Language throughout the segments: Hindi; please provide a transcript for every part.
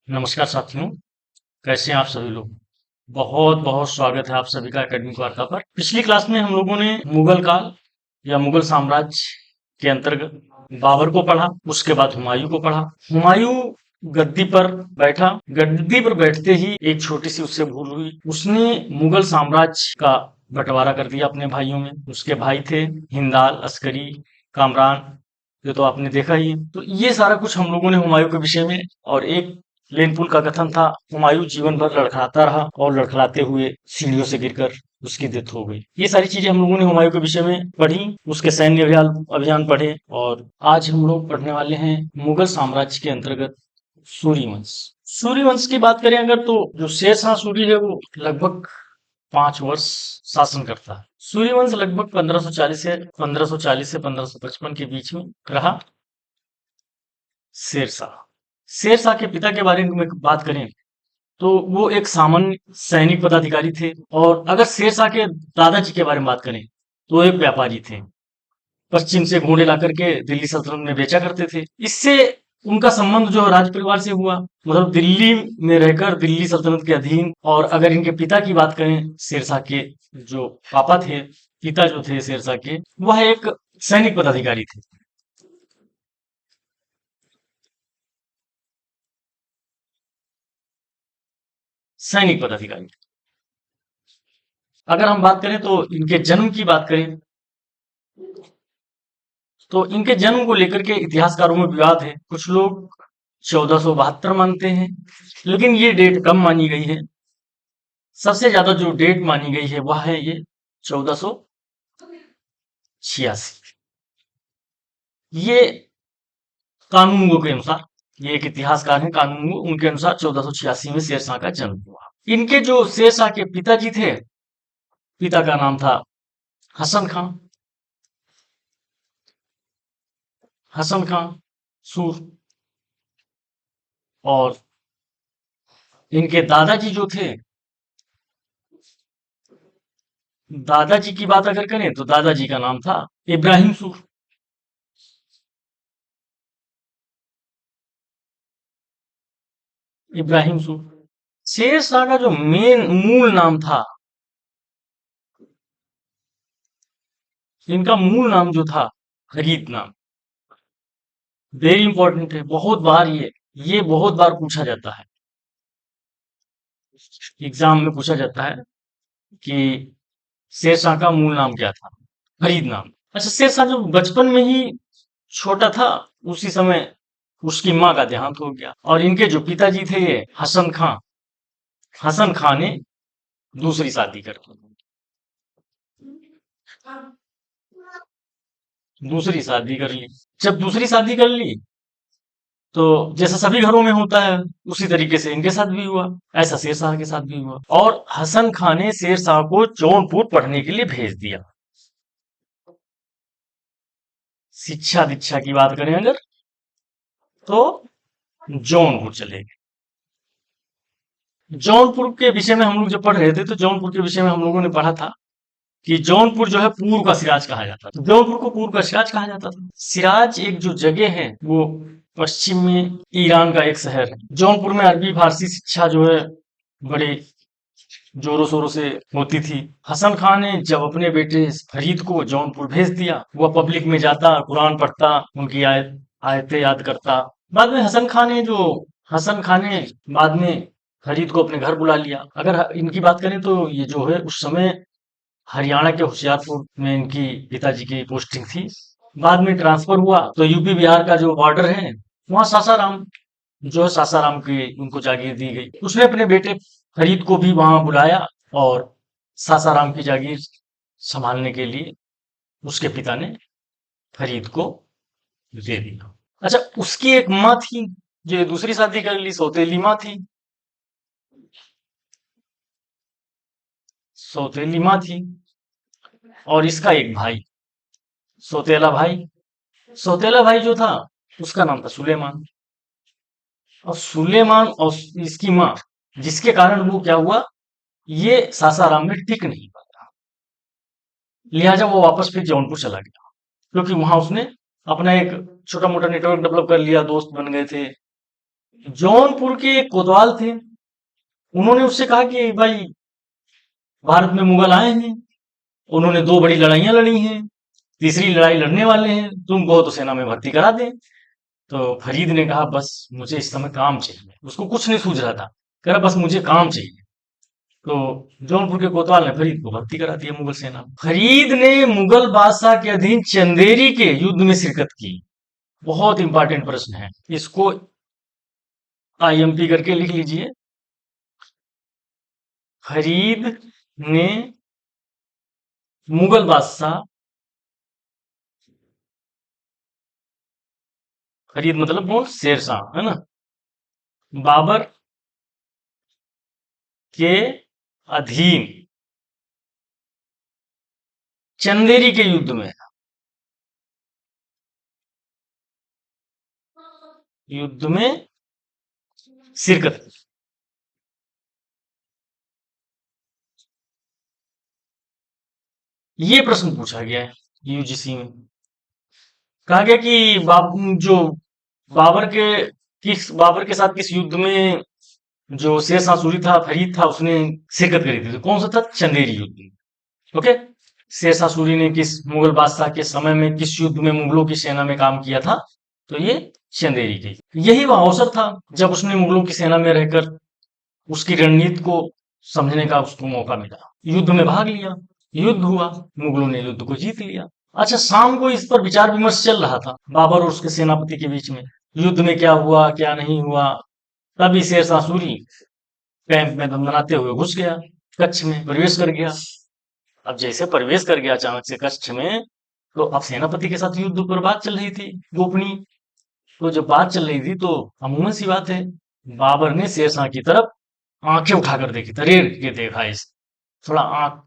नमस्कार साथियों, कैसे हैं आप सभी लोग। बहुत बहुत स्वागत है आप सभी का एकेडमिक वार्ता पर। पिछली क्लास में हम लोगों ने मुगल काल या मुगल साम्राज्य के अंतर्गत बाबर को पढ़ा, उसके बाद हुमायूं को पढ़ा। हुमायूं गद्दी पर बैठा, गद्दी पर बैठते ही एक छोटी सी उससे भूल हुई, उसने मुगल साम्राज्य का बंटवारा कर दिया अपने भाइयों में। उसके भाई थे हिंदाल, अस्करी, कामरान, ये तो आपने देखा ही है। तो ये सारा कुछ हम लोगों ने हुमायूं के विषय में, और एक लेनपुल का कथन था, हुमायूं जीवन भर लड़खड़ाता रहा और लड़खड़ाते हुए सीढ़ियों से गिरकर उसकी डेथ हो गई। ये सारी चीजें हम लोगों ने हुमायूं के विषय में पढ़ी, उसके सैन्य अभियान अभियान पढ़े। और आज हम लोग पढ़ने वाले हैं मुगल साम्राज्य के अंतर्गत सूर्यवंश। सूर्यवंश की बात करें अगर, तो जो शेरशाह सूरी है वो लगभग 5 वर्ष शासन करता है। सूर्यवंश लगभग 1540 से 1555 के बीच में रहा। शेरशाह शेरशाह के पिता के बारे में बात करें तो वो एक सामान्य सैनिक पदाधिकारी थे। और अगर शेरशाह के दादाजी के बारे में बात करें तो वो एक व्यापारी थे, पश्चिम से घोड़े ला करके दिल्ली सल्तनत में बेचा करते थे। इससे उनका संबंध जो राज परिवार से हुआ, मतलब दिल्ली में रहकर दिल्ली सल्तनत के अधीन। और अगर इनके पिता की बात करें, शेरशाह के जो पापा थे, पिता जो थे शेरशाह के, वह एक सैनिक पदाधिकारी थे। सैनिक पदाधिकारी। अगर हम बात करें तो इनके जन्म की बात करें तो इनके जन्म को लेकर के इतिहासकारों में विवाद है। कुछ लोग 1472 मानते हैं, लेकिन ये डेट कम मानी गई है। सबसे ज्यादा जो डेट मानी गई है वह है ये 1486। ये कानूनगो के अनुसार, ये एक इतिहासकार हैं कानूनगो, उनके अनुसार 1486 में शेरशाह का जन्म हुआ। इनके जो शेरशाह के पिताजी थे, पिता का नाम था हसन खां। हसन खां सूर। और इनके दादाजी जो थे, दादाजी की बात अगर करें तो दादाजी का नाम था इब्राहिम सूर। इब्राहिम सूर। शेरशाह का जो मेन मूल नाम था, इनका मूल नाम जो था फरीद नाम। वेरी इंपॉर्टेंट है, बहुत बार ये बहुत बार पूछा जाता है, एग्जाम में पूछा जाता है कि शेरशाह का मूल नाम क्या था। फरीद नाम। अच्छा, शेरशाह जो बचपन में ही छोटा था, उसी समय उसकी माँ का देहांत हो गया। और इनके जो पिताजी थे ये हसन खां, हसन खां ने दूसरी शादी कर दी। दूसरी शादी कर ली। जब दूसरी शादी कर ली तो जैसा सभी घरों में होता है, उसी तरीके से इनके साथ भी हुआ। ऐसा शेरशाह के साथ भी हुआ, और हसन खां ने शेरशाह को जौनपुर पढ़ने के लिए भेज दिया। शिक्षा दीक्षा की बात करें अगर, तो जौनपुर चले गए। जौनपुर के विषय में हम लोग जब पढ़ रहे थे तो जौनपुर के विषय में हम लोगों ने पढ़ा था कि जौनपुर जो है पूर्व का सिराज कहा जाता था। जौनपुर को पूर्व का सिराज कहा जाता था। सिराज एक जो जगह है वो पश्चिम में ईरान का एक शहर है। जौनपुर में अरबी फारसी शिक्षा जो है बड़े जोरों शोरों से होती थी। हसन खान ने जब अपने बेटे फरीद को जौनपुर भेज दिया, वह पब्लिक में जाता, कुरान पढ़ता, उनकी आयतें याद करता। बाद में हसन खान ने बाद में फरीद को अपने घर बुला लिया। अगर इनकी बात करें तो ये जो है उस समय हरियाणा के होशियारपुर में इनकी पिताजी की पोस्टिंग थी। बाद में ट्रांसफर हुआ तो यूपी बिहार का जो बॉर्डर है, वहां सासाराम, जो है सासाराम की उनको जागीर दी गई। उसने अपने बेटे फरीद को भी वहां बुलाया और सासाराम की जागीर संभालने के लिए उसके पिता ने फरीद को दे दिया। अच्छा, उसकी एक माँ थी जो दूसरी शादी कर ली, सौतेली माँ थी। सौतेली माँ थी। और इसका एक भाई, सौतेला भाई। सौतेला भाई जो था उसका नाम था सुलेमान। और सुलेमान और इसकी माँ, जिसके कारण वो क्या हुआ, ये सासाराम में टिक नहीं पाया। लिहाजा वो वापस फिर जौनपुर चला गया, क्योंकि वहां उसने अपना एक छोटा मोटा नेटवर्क डेवलप कर लिया, दोस्त बन गए थे। जौनपुर के एक कोतवाल थे, उन्होंने उससे कहा कि भाई भारत में मुगल आए हैं, उन्होंने 2 बड़ी लड़ाइयां लड़ी हैं, तीसरी लड़ाई लड़ने वाले हैं, तुम कहो तो सेना में भर्ती करा दें। तो फरीद ने कहा बस मुझे इस समय काम चाहिए, उसको कुछ नहीं सूझ रहा था, कह रहा बस मुझे काम चाहिए। तो जौनपुर के कोतवाल ने फरीद को भर्ती करा दिया मुगल सेना में। फरीद ने मुगल बादशाह के अधीन चंदेरी के युद्ध में शिरकत की। बहुत इंपॉर्टेंट प्रश्न है, इसको आईएमपी करके लिख लीजिए। फरीद ने मुगल बादशाह, फरीद मतलब कौन, शेरशाह है ना, बाबर के अधीन चंदेरी के युद्ध में शिरकत की। ये प्रश्न पूछा गया है यूजीसी में। कहा गया कि जो बाबर के साथ किस युद्ध में जो शेर शाह सूरी था, फरीद था, उसने शिरकत करी थी, तो कौन सा था, चंदेरी युद्ध में। ओके, शेर शाह सूरी ने किस मुगल बादशाह के समय में किस युद्ध में मुगलों की सेना में काम किया था, तो ये चंदेरी के। यही वह अवसर था जब उसने मुगलों की सेना में रहकर उसकी रणनीति को समझने का उसको मौका मिला, युद्ध में भाग लिया, युद्ध हुआ, मुगलों ने युद्ध को जीत लिया। अच्छा, शाम को इस पर विचार विमर्श चल रहा था बाबर और उसके सेनापति के बीच में, युद्ध में क्या हुआ क्या नहीं हुआ। तभी शेर शाह सूरी कैंप में दमदमाते हुए घुस गया, कच्छ में प्रवेश कर गया। अब जैसे प्रवेश कर गया अचानक से कच्छ में, तो अब सेनापति के साथ युद्ध पर बात चल रही थी गोपनीय। तो जब बात चल रही थी तो अमूमन सी बात है, बाबर ने शेरशाह की तरफ आंखें उठाकर देखी, तरेर के देखा, इस थोड़ा आंख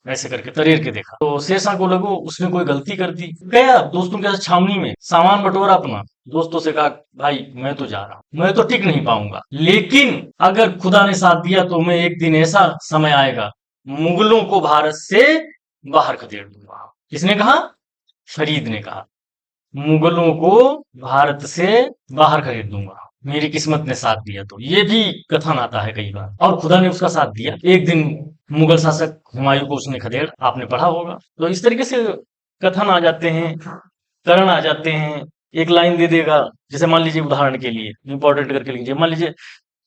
ऐसे करके तरेर के देखा। तो शेरशाह को लगो उसने कोई गलती कर दी, गया दोस्तों के साथ छावनी में सामान बटोरा अपना, दोस्तों से कहा भाई मैं तो जा रहा हूं, मैं तो टिक नहीं पाऊंगा, लेकिन अगर खुदा ने साथ दिया तो मैं एक दिन ऐसा समय आएगा मुगलों को भारत से बाहर खदेड़ दूंगा। किसने कहा, फरीद ने कहा, मुगलों को भारत से बाहर खरीद दूंगा, मेरी किस्मत ने साथ दिया। तो ये भी कथन आता है कई बार, और खुदा ने उसका साथ दिया, एक दिन मुगल शासक हुमायूं को उसने खदेड़, आपने पढ़ा होगा। तो इस तरीके से कथन आ जाते हैं, करण आ जाते हैं। एक लाइन दे देगा, जैसे मान लीजिए उदाहरण के लिए इंपॉर्टेंट करके लीजिए, मान लीजिए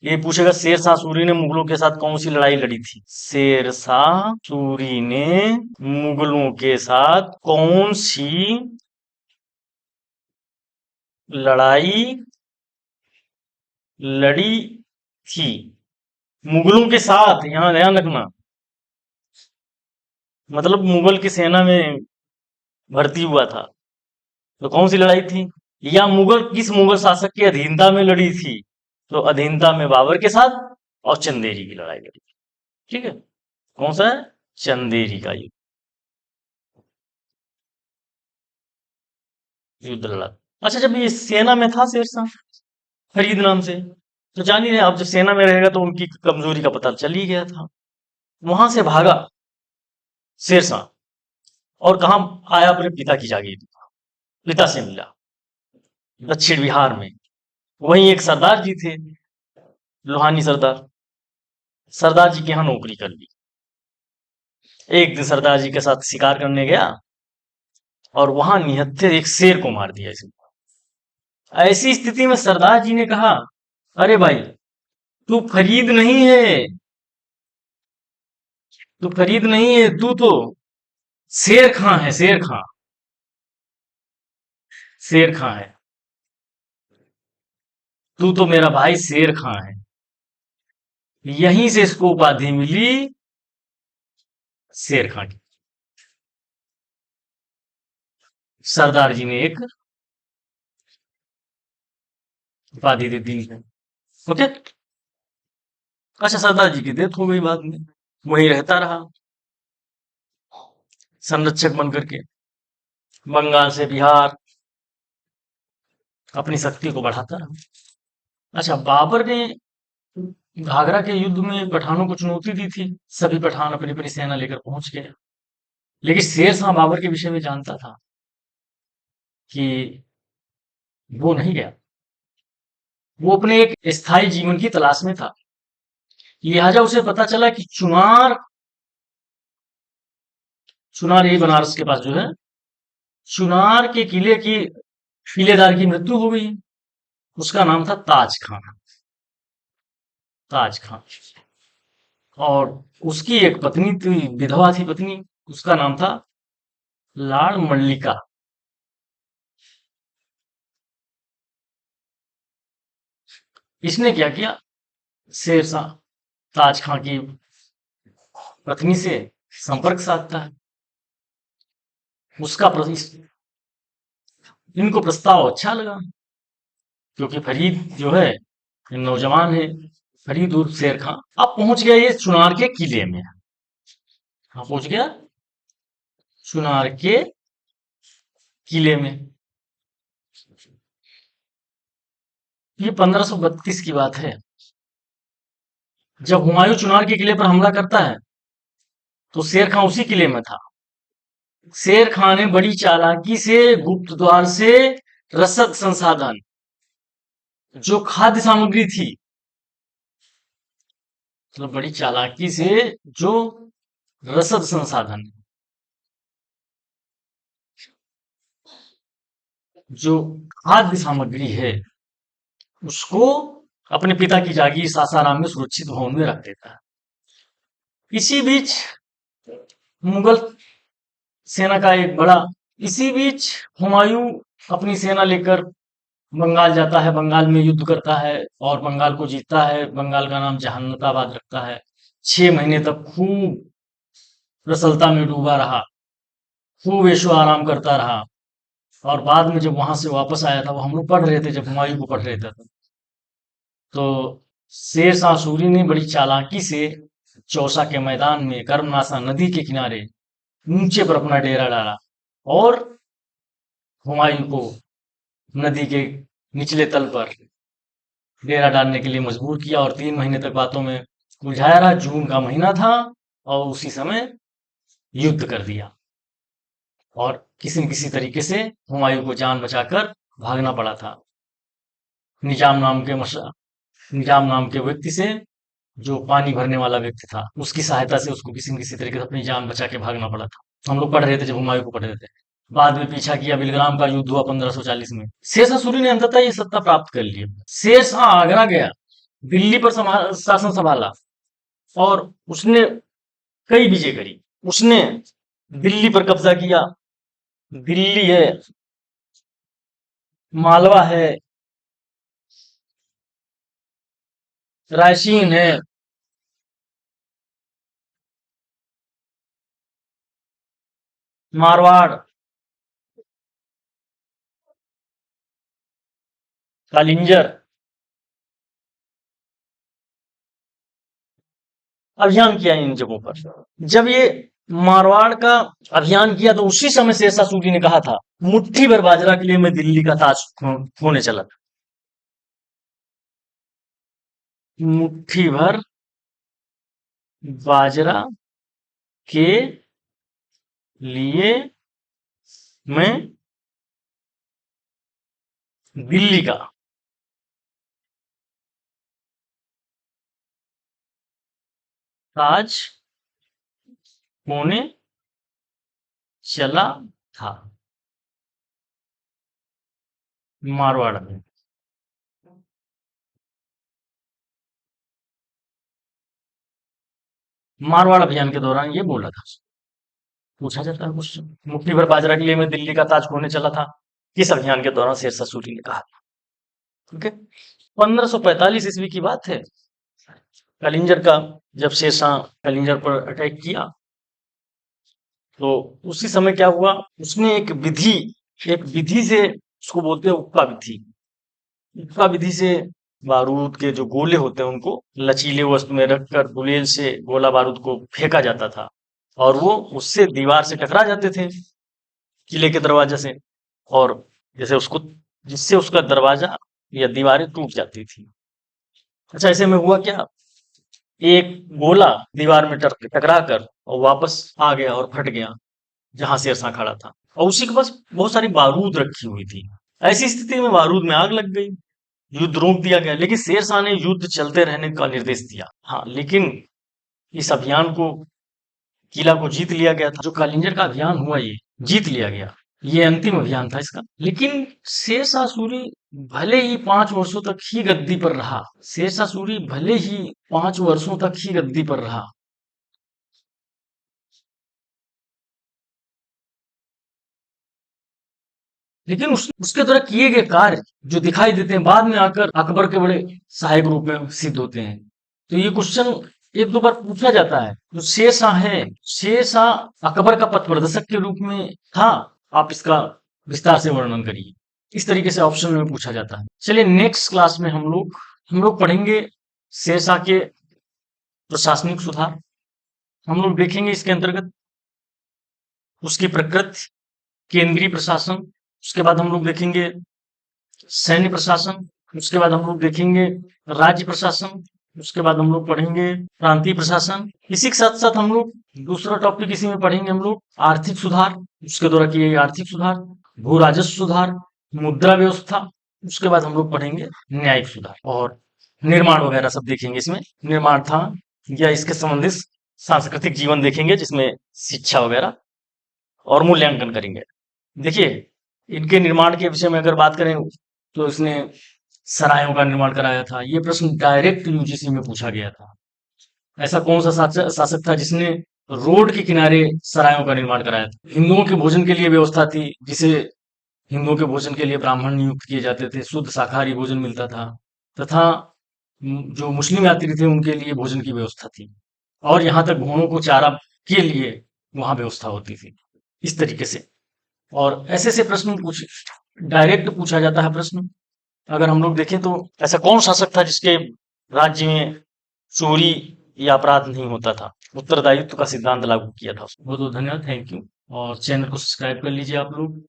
ये पूछेगा शेर शाह सूरी ने मुगलों के साथ कौन सी लड़ाई लड़ी थी, शेर शाह सूरी ने मुगलों के साथ कौन सी लड़ाई लड़ी थी। मुगलों के साथ, यहां ध्यान रखना, मतलब मुगल की सेना में भर्ती हुआ था, तो कौन सी लड़ाई थी, या मुगल किस मुगल शासक की अधीनता में लड़ी थी, तो अधीनता में बाबर के साथ, और चंदेरी की लड़ाई लड़ी। ठीक है, कौन सा है, चंदेरी का युद्ध लड़ा। अच्छा, जब ये सेना में था शेरशाह फरीद नाम से, तो जान ही रहे, अब जब सेना में रहेगा तो उनकी कमजोरी का पता चल ही गया था। वहां से भागा शेरशाह, और कहा आया, अपने पिता की जागीर, पिता से मिला दक्षिण बिहार में। वहीं एक सरदार जी थे, लोहानी सरदार, सरदार जी के यहाँ नौकरी कर ली। एक दिन सरदार जी के साथ शिकार करने गया, और वहां निहत्थे एक शेर को मार दिया इसने। ऐसी स्थिति में सरदार जी ने कहा, अरे भाई, तू फरीद नहीं है, तू फरीद नहीं है, तू तो शेर खां है, शेर खां, शेर खां है, तू तो मेरा भाई शेर खां है। यहीं से इसको उपाधि मिली शेर खां की। सरदार जी ने एक उपाधि दे दी है। ओके। अच्छा, सरदार जी की डेथ हो गई बाद में, वहीं रहता रहा संरक्षक बन करके, बंगाल से बिहार अपनी शक्ति को बढ़ाता रहा। अच्छा, बाबर ने घाघरा के युद्ध में पठानों को चुनौती दी थी, सभी पठान अपनी अपनी सेना लेकर पहुंच गए, लेकिन शेर शाह बाबर के विषय में जानता था कि वो नहीं गया, वो अपने एक स्थायी जीवन की तलाश में था। लिहाजा उसे पता चला कि चुनार चुनार यही बनारस के पास जो है, चुनार के किलेदार की मृत्यु हो गई। उसका नाम था ताज खान। ताज खान। और उसकी एक पत्नी थी, विधवा थी पत्नी। उसका नाम था लाड़ मल्लिका। इसने क्या किया, शेरशाह ताज खां की पत्नी से संपर्क साधता है। उसका इनको प्रस्ताव अच्छा लगा, क्योंकि फरीद जो है नौजवान है। फरीद उर्फ शेर खां अब पहुंच गया ये चुनार के किले में। हाँ, पहुंच गया चुनार के किले में। ये 1532 की बात है, जब हुमायूं चुनार के किले पर हमला करता है तो शेर खां उसी किले में था। शेर खां ने बड़ी चालाकी से गुप्त द्वार से रसद संसाधन, जो खाद्य सामग्री थी, मतलब बड़ी चालाकी से जो रसद संसाधन, जो खाद्य सामग्री है, उसको अपने पिता की जागीर सासाराम में सुरक्षित भवन में रख देता है। इसी बीच मुगल सेना का एक बड़ा इसी बीच हुमायूं अपनी सेना लेकर बंगाल जाता है, बंगाल में युद्ध करता है और बंगाल को जीतता है। बंगाल का नाम जहानताबाद रखता है। 6 महीने तक खूब प्रसन्नता में डूबा रहा, खूब ऐशो आराम करता रहा। और बाद में जब वहां से वापस आया था, वो हम लोग पढ़ रहे थे जब हुमायूं को पढ़ रहे थे, तो शेर शाह सूरी ने बड़ी चालाकी से चौसा के मैदान में कर्मनाशा नदी के किनारे ऊंचे पर अपना डेरा डाला और हुमायूं को नदी के निचले तल पर डेरा डालने के लिए मजबूर किया। और 3 महीने तक बातों में उलझाया रहा। जून का महीना था और उसी समय युद्ध कर दिया और किसी न किसी तरीके से हुमायूं को जान बचाकर भागना पड़ा था। निजाम नाम के निजाम नाम के व्यक्ति से, जो पानी भरने वाला व्यक्ति था, उसकी सहायता से उसको किसी न किसी तरीके से अपनी जान बचा के भागना पड़ा था। हम लोग पढ़ रहे थे जब हुमायूं को पढ़ रहे थे। बाद में पीछा किया, बिलग्राम का युद्ध हुआ 1540 में। शेरशाह सूरी ने अंततः ये सत्ता प्राप्त कर ली। शेरशाह आगरा गया, दिल्ली पर शासन संभाला और उसने कई विजय करी। उसने दिल्ली पर कब्जा किया। दिल्ली है, मालवा है, रायसीन है, मारवाड़, कालिंजर। अभियान किया इन जगहों पर। जब ये मारवाड़ का अभियान किया तो उसी समय शेरशाह सूरी ने कहा था, मुट्ठी भर बाजरा के लिए मैं दिल्ली का ताज होने चला था। मुट्ठी भर बाजरा के लिए मैं दिल्ली का ताज होने चला था। मारवाड़ में मारवाड़ अभियान के दौरान ये बोला था। पूछा जाता है क्वेश्चन, मुट्ठी भर बाजरा के लिए मैं दिल्ली का ताज होने चला था, किस अभियान के दौरान शेरशाह सूरी ने कहा था। ठीक है, 1545 ईस्वी की बात है। कलिंजर का, जब शेरशाह कलिंजर पर अटैक किया तो उसी समय क्या हुआ, उसने एक विधि से, उसको बोलते हैं उक्का विधि। उक्का विधि से बारूद के जो गोले होते हैं उनको लचीले वस्तु में रखकर गुलेल से गोला बारूद को फेंका जाता था और वो उससे दीवार से टकरा जाते थे, किले के दरवाजे से। और जैसे उसको जिससे उसका दरवाजा या दीवारें टूट जाती थी। अच्छा, ऐसे में हुआ क्या, एक गोला दीवार में टकरा कर और वापस आ गया और फट गया जहां शेरशाह खड़ा था, और उसी के पास बहुत सारी बारूद रखी हुई थी। ऐसी स्थिति में बारूद में आग लग गई। युद्ध रोक दिया गया, लेकिन शेरशाह ने युद्ध चलते रहने का निर्देश दिया। हाँ, लेकिन इस अभियान को, किला को जीत लिया गया था। जो कालिंजर का अभियान हुआ, ये जीत लिया गया। ये अंतिम अभियान था इसका। लेकिन शेरशाह सूरी भले ही 5 वर्षों तक ही गद्दी पर रहा, शेरशाह सूरी भले ही 5 वर्षों तक ही गद्दी पर रहा, लेकिन उसके द्वारा किए गए कार्य जो दिखाई देते हैं बाद में आकर अकबर के बड़े सहायक रूप में सिद्ध होते हैं। तो ये क्वेश्चन एक दो बार पूछा जाता है। जो शेरशाह है, शेरशाह अकबर का पथ प्रदर्शक के रूप में था, आप इसका विस्तार से वर्णन करिए। इस तरीके से ऑप्शन में पूछा जाता है। चलिए नेक्स्ट क्लास में हम लोग पढ़ेंगे शेरशाह के प्रशासनिक सुधार। हम लोग देखेंगे इसके अंतर्गत उसकी प्रकृति, केंद्रीय प्रशासन, उसके बाद हम लोग देखेंगे सैन्य प्रशासन, उसके बाद हम लोग देखेंगे राज्य प्रशासन, उसके बाद हम लोग पढ़ेंगे प्रांतीय प्रशासन। इसी के साथ साथ हम लोग दूसरा टॉपिक इसी में पढ़ेंगे हम लोग आर्थिक सुधार, उसके द्वारा किए गए आर्थिक सुधार, भू राजस्व सुधार, मुद्रा व्यवस्था, उसके बाद हम लोग पढ़ेंगे न्यायिक सुधार और निर्माण वगैरह सब देखेंगे। इसमें निर्माण था या इसके संबंधित सांस्कृतिक जीवन देखेंगे, जिसमें शिक्षा वगैरह और मूल्यांकन करेंगे। देखिए, इनके निर्माण के विषय में अगर बात करें तो इसने सरायों का निर्माण कराया था। ये प्रश्न डायरेक्ट यूजीसी में पूछा गया था। ऐसा कौन सा शासक था जिसने रोड के किनारे सरायों का निर्माण कराया था? हिंदुओं के भोजन के लिए व्यवस्था थी, जिसे हिंदुओं के भोजन के लिए ब्राह्मण नियुक्त किए जाते थे, शुद्ध शाकाहारी भोजन मिलता था, तथा जो मुस्लिम यात्री थे उनके लिए भोजन की व्यवस्था थी, और यहाँ तक घोड़ों को चारा के लिए वहां व्यवस्था होती थी। इस तरीके से और ऐसे ऐसे प्रश्न पूछ डायरेक्ट पूछा जाता है प्रश्न। अगर हम लोग देखें तो ऐसा कौन शासक था जिसके राज्य में चोरी या अपराध नहीं होता था, उत्तरदायित्व का सिद्धांत लागू किया था? बहुत बहुत धन्यवाद, थैंक यू। और चैनल को सब्सक्राइब कर लीजिए आप लोग।